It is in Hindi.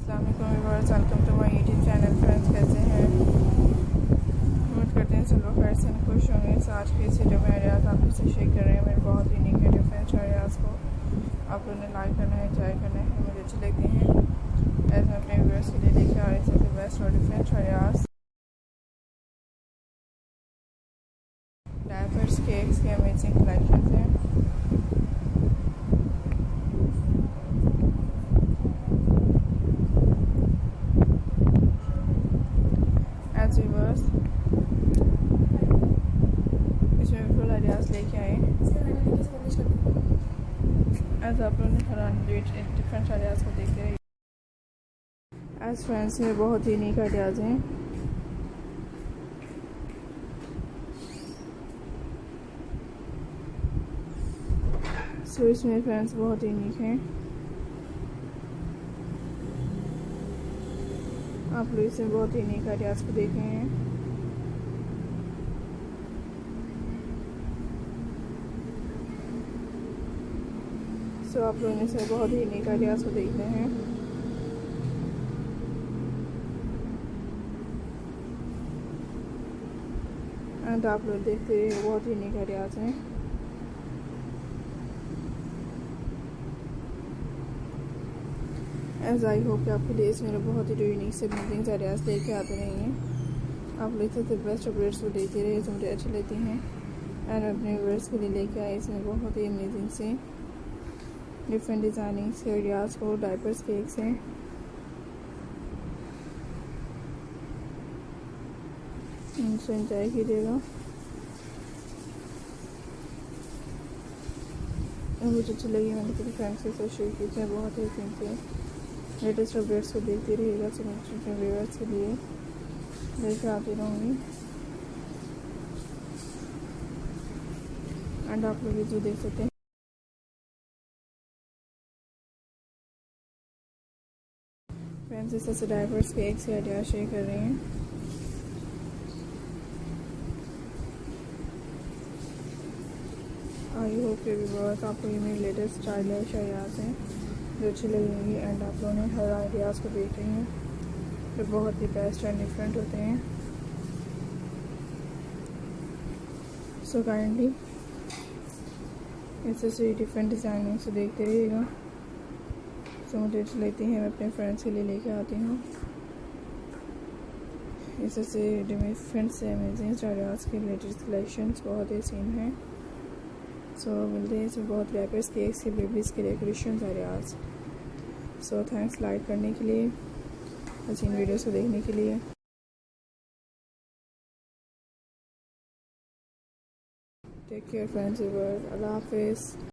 अस्सलाम वालेकुम viewers, welcome to my YouTube channel. Friends, कैसे हैं? उम्मीद करते हैं सब लोग खैर से खुश होंगे। आज की इस वीडियो में आइडियाज़ आप से शेयर कर रहे हैं। मेरे बहुत यूनिक है डिफरेंट आइडियाज़ को आप लोगों ने लाइक करना है, एंजॉय करना है, मुझे अच्छे लगते हैं। ऐसे मैं अपने व्यूअर्स के लिए लेकर आ रही सबसे बेस्ट और डिफरेंट आइडियाज़। डायपर्स, केक्स के अमेजिंग कलेक्शन हैं। एज व्यूअर्स इसमें बिल्कुल आइडियाज़ लेके आए। एज आप लोगों ने डिफरेंट आइडियाज़ को देखते रहिए। एज फ्रेंड्स में बहुत यूनिक आइडियाज़ हैं। सो इसमें फ्रेंड्स बहुत यूनिक हैं। आप लोग इसमें बहुत यूनिक आइडियाज़ को देखे हैं। सो आप लोगों ने इसमें बहुत यूनिक आइडियाज़ को देखते हैं। एंड आप लोग देखते हैं बहुत यूनिक आइडियाज़ हैं। एज आई होप कि आपके लिए इसमें बहुत ही यूनिक से अमेजिंग आइडियाज़ लेके आते रहेंगे। आप लोग सबसे बेस्ट अपडेट्स को देते रहे जो मुझे अच्छी लगती हैं। एंड अपने व्यूअर्स के लिए लेके आए इसमें बहुत ही अमेजिंग से डिफरेंट डिज़ाइनिंग से आइडियाज़ को। डायपर्स, केक्स हैं। इनसे एंजॉय कीजिएगा। मुझे अच्छी लगी, मैंने अपने फ्रेंड्स के साथ शेयर की थे। बहुत ही सिंपल लेटेस्ट अपडेट्स को देखते रहिएगा। तो मैं अपने व्यूअर्स के लिए लेकर आती रहूँगी। एंड आप लोग जो देख सकते हैं फ्रेंड्स, इस तरह से डायपर्स के एक से आइडिया शेयर कर रही हैं। आई होप कि व्यूअर्स आपको ये मेरे लेटेस्ट स्टाइलिश आइडियाज़ हैं जो अच्छी लगेंगी। एंड आप लोगों ने हर आइडियाज़ को देख रही हैं जो बहुत ही बेस्ट एंड डिफरेंट होते हैं। सो काइंडली इससे डिफरेंट डिज़ाइनिंग से देखते रहिएगा। सो मुझे अच्छी लगती है, मैं अपने फ्रेंड्स के लिए लेके आती हूँ। इससे डिफरेंट से अमेजिंग आइडियाज़ के लेटेस्ट कलेक्शंस बहुत ही सीन हैं। सो मिलते हैं इसमें बहुत डायपर्स, केक्स के, बेबीज़ के decoration ideas. So thanks like करने के लिए, हसीन वीडियोस को देखने के लिए। टेक केयर फ्रेंड्स, अल्लाह हाफिज़।